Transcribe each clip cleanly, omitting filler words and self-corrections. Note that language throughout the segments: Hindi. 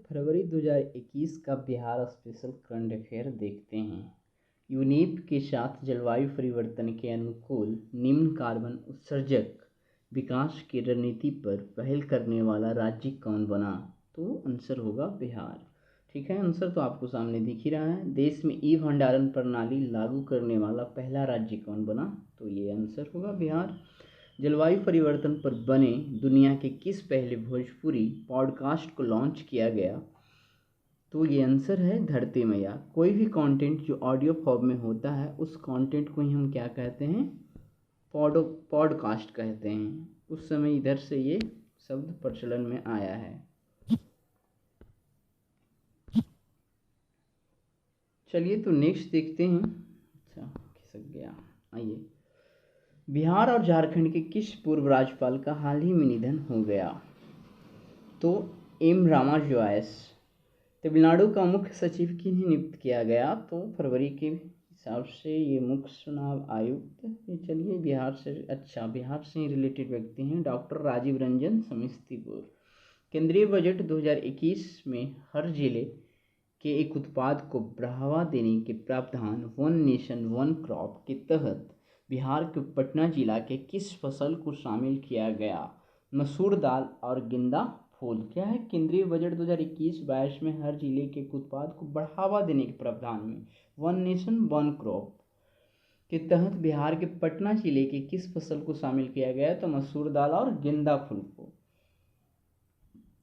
फरवरी 2021 का बिहार स्पेशल करंट अफेयर देखते हैं। यूनेप के साथ जलवायु परिवर्तन के अनुकूल निम्न कार्बन उत्सर्जक विकास की रणनीति पर पहल करने वाला राज्य कौन बना? तो आंसर होगा बिहार। ठीक है, आंसर तो आपको सामने दिख ही रहा है। देश में ई भंडारण प्रणाली लागू करने वाला पहला राज्य कौन बना? तो ये आंसर होगा बिहार। जलवायु परिवर्तन पर बने दुनिया के किस पहले भोजपुरी पॉडकास्ट को लॉन्च किया गया? तो ये आंसर है धरती मैया। कोई भी कंटेंट जो ऑडियो फॉर्म में होता है उस कंटेंट को ही हम क्या कहते हैं? पॉडकास्ट कहते हैं। उस समय इधर से ये शब्द प्रचलन में आया है। चलिए तो नेक्स्ट देखते हैं। अच्छा, खिसक गया। आइए, बिहार और झारखंड के किस पूर्व राज्यपाल का हाल ही में निधन हो गया? तो एम रामा जोइस। तमिलनाडु का मुख्य सचिव किन्हें नियुक्त किया गया? तो फरवरी के हिसाब से ये मुख्य चुनाव आयुक्त, ये चलिए बिहार से ही रिलेटेड व्यक्ति हैं, डॉक्टर राजीव रंजन समस्तीपुर। केंद्रीय बजट 2021 में हर जिले के एक उत्पाद को बढ़ावा देने के प्रावधान वन नेशन वन क्रॉप के तहत बिहार के पटना जिला के किस फसल को शामिल किया गया? मसूर दाल और गेंदा फूल। क्या है? केंद्रीय बजट 2021-22 में हर जिले के एक उत्पाद को बढ़ावा देने के प्रावधान में वन नेशन वन क्रॉप के तहत बिहार के पटना जिले के किस फसल को शामिल किया गया? तो मसूर दाल और गेंदा फूल को।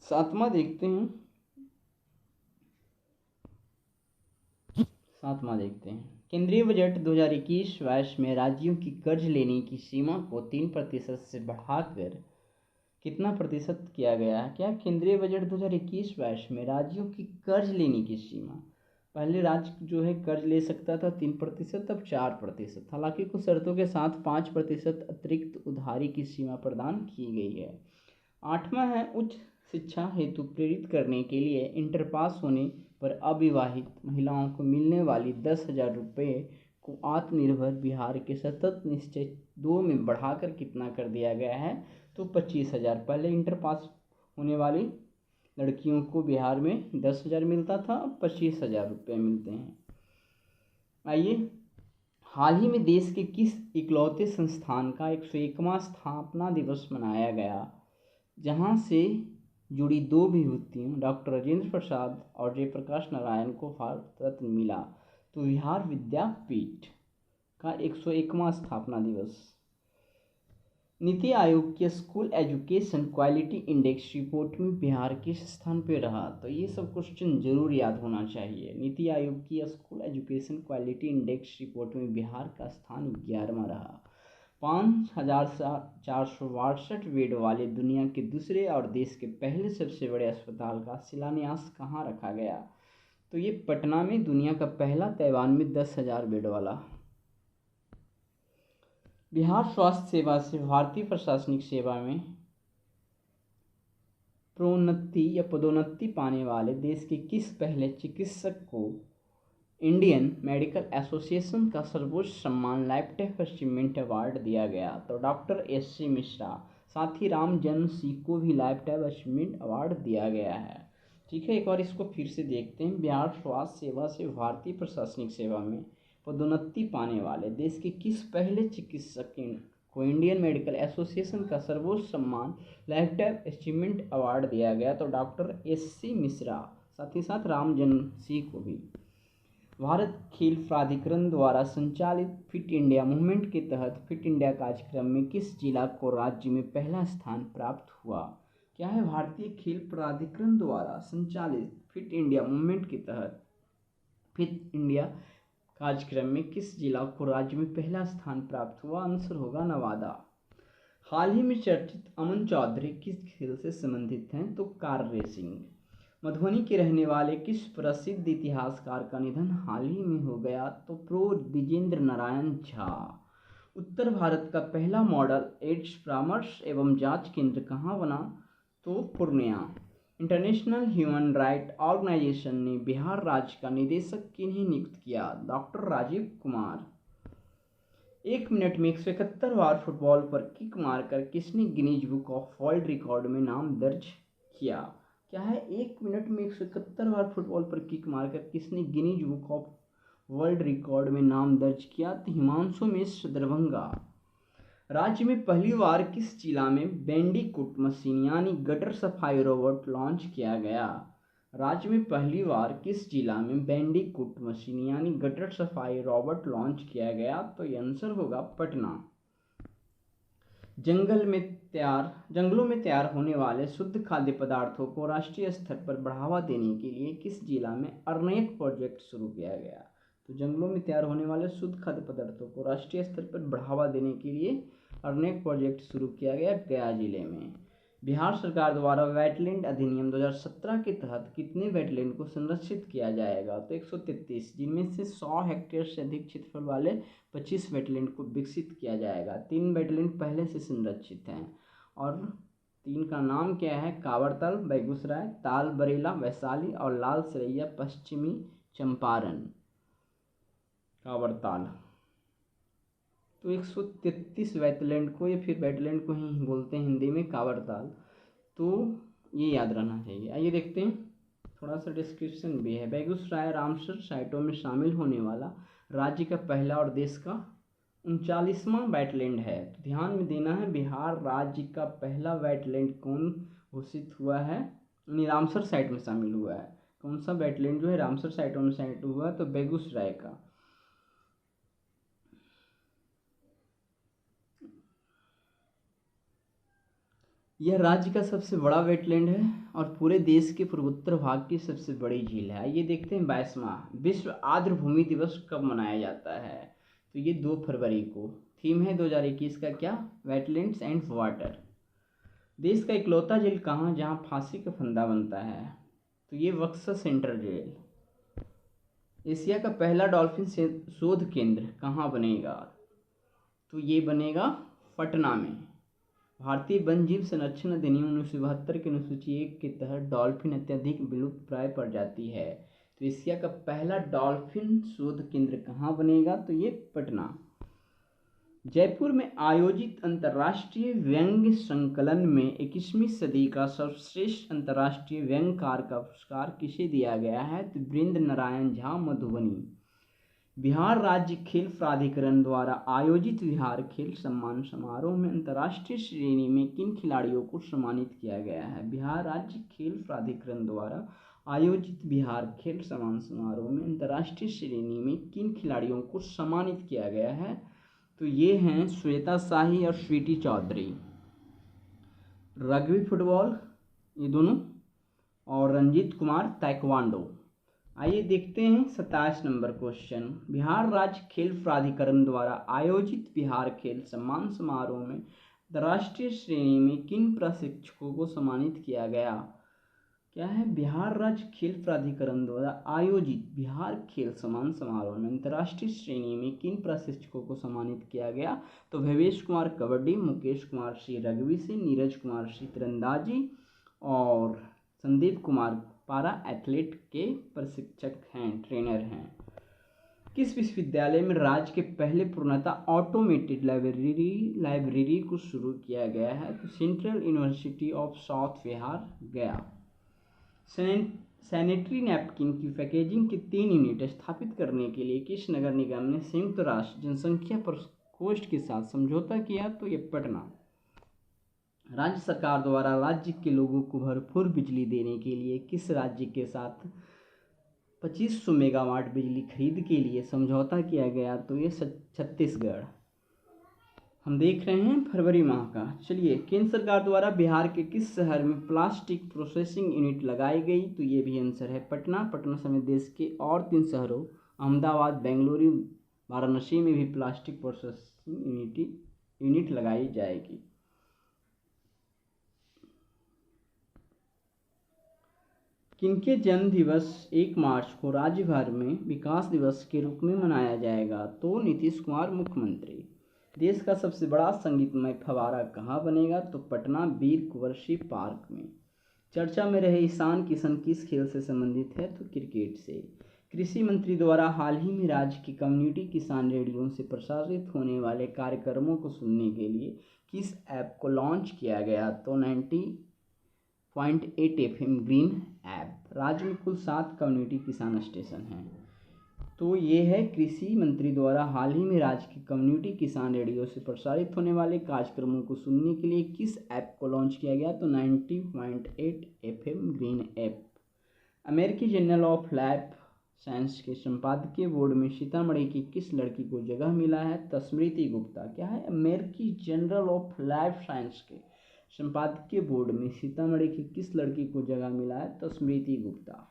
सातवां देखते हैं। केंद्रीय बजट 2021-22 में राज्यों की कर्ज लेने की सीमा को 3% से बढ़ाकर कितना प्रतिशत किया गया है? क्या केंद्रीय बजट 2021-22 में राज्यों की कर्ज लेने की सीमा, पहले राज्य जो है कर्ज ले सकता था 3%, अब 4%। हालांकि कुछ शर्तों के साथ 5% अतिरिक्त उधारी की सीमा प्रदान की गई है। 8वां है, उच्च शिक्षा हेतु प्रेरित करने के लिए इंटर पास होने पर अविवाहित महिलाओं को मिलने वाली 10,000 रुपये को आत्मनिर्भर बिहार के सतत निश्चय 2 में बढ़ाकर कितना कर दिया गया है? तो 25,000। पहले इंटर पास होने वाली लड़कियों को बिहार में 10,000 मिलता था, अब 25,000 रुपये मिलते हैं। आइए, हाल ही में देश के किस इकलौते संस्थान का 101वां स्थापना दिवस मनाया गया, जहां से जुड़ी 2 विभूतियों डॉक्टर राजेंद्र प्रसाद और जयप्रकाश नारायण को भारत रत्न मिला? तो बिहार विद्यापीठ का 101वां स्थापना दिवस। नीति आयोग के school education quality index report में बिहार किस स्थान पे रहा? तो ये सब क्वेश्चन जरूर याद होना चाहिए। नीति आयोग की school education quality index report में बिहार का स्थान 11वां रहा। 5,462 बेड वाले दुनिया के दूसरे और देश के पहले सबसे बड़े अस्पताल का शिलान्यास कहाँ रखा गया? तो ये पटना में दुनिया का पहला, ताइवान में 10,000 बेड वाला। बिहार स्वास्थ्य सेवा से भारतीय प्रशासनिक सेवा में प्रोन्नति या पदोन्नति पाने वाले देश के किस पहले चिकित्सक को इंडियन मेडिकल एसोसिएशन का सर्वोच्च सम्मान लाइफटाइम अचीवमेंट अवार्ड दिया गया? तो डॉक्टर SC मिश्रा। साथ ही राम जन्म सिंह को भी लाइफटाइम अचीवमेंट अवार्ड दिया गया है। ठीक है, एक बार इसको फिर से देखते हैं। बिहार स्वास्थ्य सेवा से भारतीय प्रशासनिक सेवा में पदोन्नति पाने वाले देश के किस पहले चिकित्सक को इंडियन मेडिकल एसोसिएशन का सर्वोच्च सम्मान लाइफटाइम अचीवमेंट अवार्ड दिया गया? तो डॉक्टर SC मिश्रा। साथ ही साथ राम जन्म सिंह को भी। भारत खेल प्राधिकरण द्वारा संचालित फिट इंडिया मूवमेंट के तहत फिट इंडिया कार्यक्रम में किस जिला को राज्य में पहला स्थान प्राप्त हुआ? क्या है? भारतीय खेल प्राधिकरण द्वारा संचालित फिट इंडिया मूवमेंट के तहत फिट इंडिया कार्यक्रम में किस जिला को राज्य में पहला स्थान प्राप्त हुआ? आंसर होगा नवादा। हाल ही में चर्चित अमन चौधरी किस खेल से संबंधित हैं? तो कार रेसिंग। मधुबनी के रहने वाले किस प्रसिद्ध इतिहासकार का निधन हाल ही में हो गया? तो प्रो द्विजेंद्र नारायण झा। उत्तर भारत का पहला मॉडल एड्स परामर्श एवं जांच केंद्र कहाँ बना? तो Purnia. International human right organization ने बिहार राज्य का निदेशक किन्हें नियुक्त किया? डॉक्टर राजीव कुमार। 1 मिनट में 171 बार फुटबॉल पर किक मारकर किसने Guinness book of world record में नाम दर्ज किया? क्या है, 1 मिनट में 171 बार फुटबॉल पर किक मारकर किसने Guinness book of world record में नाम दर्ज किया? तो हिमांशु मिश्र, दरभंगा। राज्य में पहली बार किस जिला में बैंडीकूट मशीन यानी गटर सफाई रोबोट लॉन्च किया गया? राज्य में पहली बार किस जिला में बैंडीकूट मशीन यानी गटर सफाई रोबोट लॉन्च किया गया? तो ये आंसर होगा पटना। जंगलों में तैयार होने वाले शुद्ध खाद्य पदार्थों को राष्ट्रीय स्तर पर बढ़ावा देने के लिए किस जिला में अर्नेक प्रोजेक्ट शुरू किया गया? तो जंगलों में तैयार होने वाले शुद्ध खाद्य पदार्थों को राष्ट्रीय स्तर पर बढ़ावा देने के लिए अर्नेक प्रोजेक्ट शुरू किया गया गया जिले में। बिहार सरकार द्वारा वेटलैंड अधिनियम 2017 के तहत कितने वेटलैंड को संरक्षित किया जाएगा? तो 133, जिनमें से 100 हेक्टेयर से अधिक क्षेत्रफल वाले 25 वेटलैंड को विकसित किया जाएगा। 3 वेटलैंड पहले से संरक्षित हैं और 3 का नाम क्या है? कांवरताल बेगूसराय, ताल बरेला वैशाली और लाल सरैया पश्चिमी चंपारण। कांवरताल। तो 133 वेटलैंड को या फिर वेटलैंड को ही बोलते हैं हिंदी में कांवरताल, तो ये याद रहना चाहिए। आइए देखते हैं, थोड़ा सा डिस्क्रिप्शन भी है। बेगूसराय रामसर साइटों में शामिल होने वाला राज्य का पहला और देश का 39वां वेटलैंड है। तो ध्यान में देना है, बिहार राज्य का पहला वेटलैंड कौन घोषित हुआ है? यानी रामसर साइट में शामिल हुआ है। कौन सा वेटलैंड जो है रामसर साइटों में शामिल हुआ है? तो बेगूसराय का। यह राज्य का सबसे बड़ा वेटलैंड है और पूरे देश के पूर्वोत्तर भाग की सबसे बड़ी झील है। ये देखते हैं 22वां विश्व आर्द्र भूमि दिवस कब मनाया जाता है? तो ये 2 फरवरी को। थीम है 2021 का क्या? Wetlands and water. देश का इकलौता जेल कहाँ जहाँ फांसी का फंदा बनता है? तो ये बक्सर सेंट्रल जेल। एशिया का पहला डॉल्फिन शोध केंद्र कहाँ बनेगा? तो ये बनेगा पटना में। भारतीय वन्यजीव संरक्षण अधिनियम 1972 के अनुसूची 1 के तहत डॉल्फिन अत्यधिक विलुप्त प्राय प्रजाति है। तो एशिया का पहला डॉल्फिन शोध केंद्र कहाँ बनेगा? तो ये पटना। जयपुर में आयोजित अंतर्राष्ट्रीय व्यंग्य संकलन में 21वीं सदी का सर्वश्रेष्ठ अंतर्राष्ट्रीय व्यंग्यकार का पुरस्कार किसे दिया गया है? तो वीरेंद्र नारायण झा, मधुबनी। बिहार राज्य खेल प्राधिकरण द्वारा आयोजित बिहार खेल सम्मान समारोह में अंतर्राष्ट्रीय श्रेणी में किन खिलाड़ियों को सम्मानित किया गया है? बिहार राज्य खेल प्राधिकरण द्वारा आयोजित बिहार खेल सम्मान समारोह में अंतर्राष्ट्रीय श्रेणी में किन खिलाड़ियों को सम्मानित किया गया है? तो ये हैं श्वेता शाही और स्वीटी चौधरी। रग्बी फुटबॉल ये दोनों, और रंजीत कुमार ताइक्वांडो। आइए देखते हैं 27 नंबर क्वेश्चन। बिहार राज्य खेल प्राधिकरण द्वारा आयोजित बिहार खेल सम्मान समारोह में अंतर्राष्ट्रीय श्रेणी में किन प्रशिक्षकों को सम्मानित किया गया? क्या है? बिहार राज्य खेल प्राधिकरण द्वारा आयोजित बिहार खेल सम्मान समारोह में अंतर्राष्ट्रीय श्रेणी में किन प्रशिक्षकों को सम्मानित किया गया? तो भवेश कुमार कबड्डी, मुकेश कुमार सिंह रग्बी से, नीरज कुमार सिंह तीरंदाजी और संदीप कुमार पारा एथलीट के प्रशिक्षक हैं, ट्रेनर हैं। किस विश्वविद्यालय में राज्य के पहले पूर्णतः ऑटोमेटेड लाइब्रेरी को शुरू किया गया है? तो Central University of South Bihar, Gaya. Sanitary napkin की पैकेजिंग के 3 यूनिट स्थापित करने के लिए किस नगर निगम ने संयुक्त राष्ट्र जनसंख्या प्रकोष्ठ के साथ समझौता किया? तो ये पटना। राज्य सरकार द्वारा राज्य के लोगों को भरपूर बिजली देने के लिए किस राज्य के साथ 2500 मेगावाट बिजली खरीद के लिए समझौता किया गया? तो ये छत्तीसगढ़। हम देख रहे हैं फरवरी माह का। चलिए, केंद्र सरकार द्वारा बिहार के किस शहर में प्लास्टिक प्रोसेसिंग यूनिट लगाई गई? तो ये भी आंसर है पटना। पटना समेत देश के और 3 शहरों अहमदाबाद, बेंगलुरु, वाराणसी में भी प्लास्टिक प्रोसेसिंग यूनिट लगाई जाएगी। किनके जन्म दिवस 1 मार्च को राज्य भर में विकास दिवस के रूप में मनाया जाएगा? तो नीतीश कुमार, मुख्यमंत्री। देश का सबसे बड़ा संगीतमय फव्वारा कहाँ बनेगा? तो पटना वीर कुंवर सिंह पार्क में। चर्चा में रहे ईशान किशन किस खेल से संबंधित है? तो क्रिकेट से। कृषि मंत्री द्वारा हाल ही में राज्य की कम्युनिटी किसान रेडियो से प्रसारित होने वाले कार्यक्रमों को सुनने के लिए किस ऐप को लॉन्च किया गया? तो 90 90.8 FM ग्रीन ऐप। राज्य में कुल 7 कम्युनिटी किसान स्टेशन हैं। तो ये है कृषि मंत्री द्वारा हाल ही में राज्य के कम्युनिटी किसान रेडियो से प्रसारित होने वाले कार्यक्रमों को सुनने के लिए किस ऐप को लॉन्च किया गया, तो 90.8 FM ग्रीन ऐप। अमेरिकी जर्नल ऑफ लाइफ साइंस के संपादकीय बोर्ड में सीतामढ़ी की किस लड़की को जगह मिला है, तो स्मृति गुप्ता। क्या है, अमेरिकी जर्नल ऑफ लाइफ साइंस के संपादकीय बोर्ड में सीतामढ़ी की किस लड़की को जगह मिला है, तो स्मृति गुप्ता।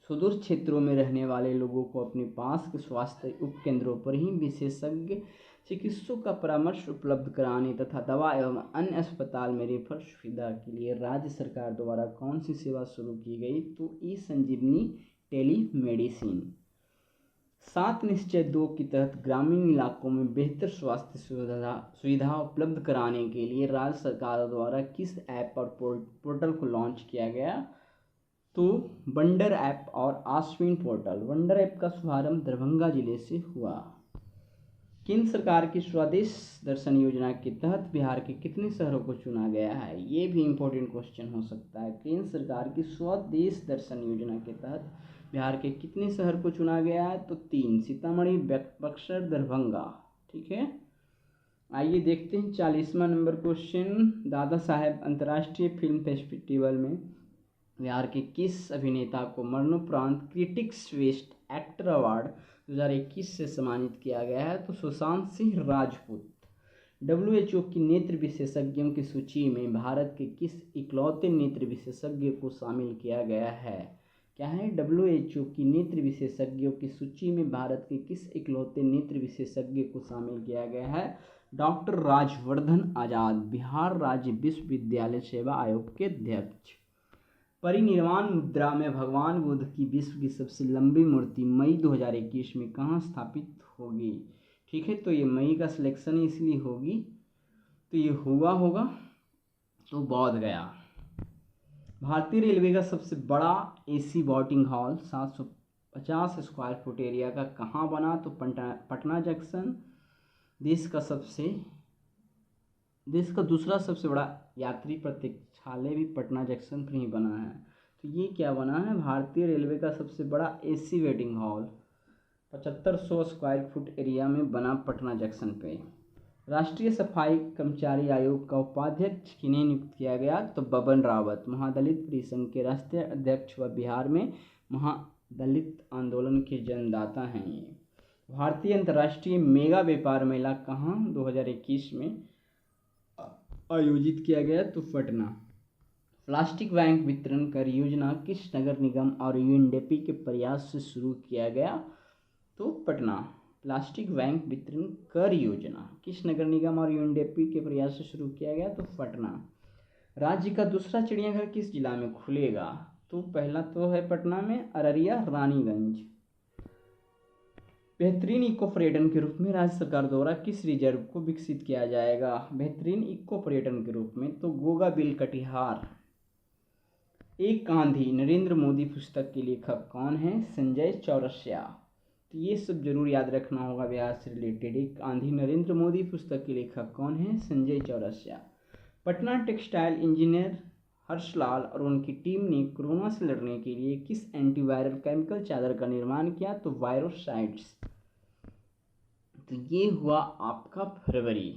सुदूर क्षेत्रों में रहने वाले लोगों को अपने पास के स्वास्थ्य उपकेंद्रों पर ही विशेषज्ञ चिकित्सकों का परामर्श उपलब्ध कराने तथा दवा एवं अन्य अस्पताल में रेफर सुविधा के लिए राज्य सरकार द्वारा कौन सी सेवा शुरू की गई, तो ई संजीवनी टेलीमेडिसिन। 7 निश्चय 2 के तहत ग्रामीण इलाकों में बेहतर स्वास्थ्य सुविधा उपलब्ध कराने के लिए राज्य सरकार द्वारा किस ऐप और पोर्टल को लॉन्च किया गया, तो वंडर ऐप और आश्विन पोर्टल। वंडर ऐप का शुभारंभ दरभंगा जिले से हुआ। केंद्र सरकार की स्वदेश दर्शन योजना के तहत बिहार के कितने शहरों को चुना गया है, ये भी इम्पोर्टेंट क्वेश्चन हो सकता है। केंद्र सरकार की स्वदेश दर्शन योजना के तहत बिहार के कितने शहर को चुना गया है, तो 3, सीतामढ़ी, बक्सर, दरभंगा। ठीक है, आइए देखते हैं 40वां नंबर क्वेश्चन। दादा साहेब अंतर्राष्ट्रीय फिल्म फेस्टिवल में बिहार के किस अभिनेता को मरणोपरांत क्रिटिक्स बेस्ट एक्टर अवार्ड 2021 से सम्मानित किया गया है, तो सुशांत सिंह राजपूत। WHO की नेत्र विशेषज्ञों की सूची में भारत के किस इकलौते नेत्र विशेषज्ञ को शामिल किया गया है। क्या है, WHO की नेत्र विशेषज्ञों की सूची में भारत के किस इकलौते नेत्र विशेषज्ञ को शामिल किया गया है, डॉक्टर राजवर्धन आजाद, बिहार राज्य विश्वविद्यालय सेवा आयोग के अध्यक्ष। परिनिर्वाण मुद्रा में भगवान बुद्ध की विश्व की सबसे लंबी मूर्ति मई 2021 में कहाँ स्थापित होगी। ठीक है, तो ये मई का सिलेक्शन इसलिए होगी, तो ये हुआ होगा तो बोध गया। भारतीय रेलवे का सबसे बड़ा AC boating hall 750 square foot area का कहाँ बना, तो पटना जंक्शन। देश का दूसरा सबसे बड़ा यात्री प्रतीक्षालय भी पटना जंक्शन पर ही बना है। तो ये क्या बना है, भारतीय रेलवे का सबसे बड़ा AC waiting hall 7500 square foot area में बना पटना जंक्शन पे। राष्ट्रीय सफाई कर्मचारी आयोग का उपाध्यक्ष किन्हें नियुक्त किया गया, तो बबन रावत, महादलित परिसंघ के राष्ट्रीय अध्यक्ष व बिहार में महादलित आंदोलन के जन्मदाता हैं ये। भारतीय अंतर्राष्ट्रीय मेगा व्यापार मेला कहाँ 2021 में आयोजित किया गया, तो पटना। प्लास्टिक बैंक वितरण कर योजना किस नगर निगम और UNDP के प्रयास से शुरू किया गया, तो पटना। प्लास्टिक बैंक वितरण कर योजना किस नगर निगम और UNDP के प्रयास से शुरू किया गया, तो पटना। राज्य का दूसरा चिड़ियाघर किस जिला में खुलेगा, तो पहला तो है पटना में, अररिया, रानीगंज। बेहतरीन इको पर्यटन के रूप में राज्य सरकार द्वारा किस रिजर्व को विकसित किया जाएगा, बेहतरीन इको पर्यटन के रूप में, तो गोगा बिल कटिहार। एक आंधी नरेंद्र मोदी पुस्तक के लेखक कौन है, संजय चौरसिया। तो ये सब जरूर याद रखना होगा बिहार से रिलेटेड। एक आंधी नरेंद्र मोदी पुस्तक के लेखक कौन है, संजय चौरसिया। पटना टेक्सटाइल इंजीनियर हर्षलाल और उनकी टीम ने कोरोना से लड़ने के लिए किस एंटीवायरल केमिकल चादर का निर्माण किया, तो वायरोसाइड्स। तो ये हुआ आपका फरवरी।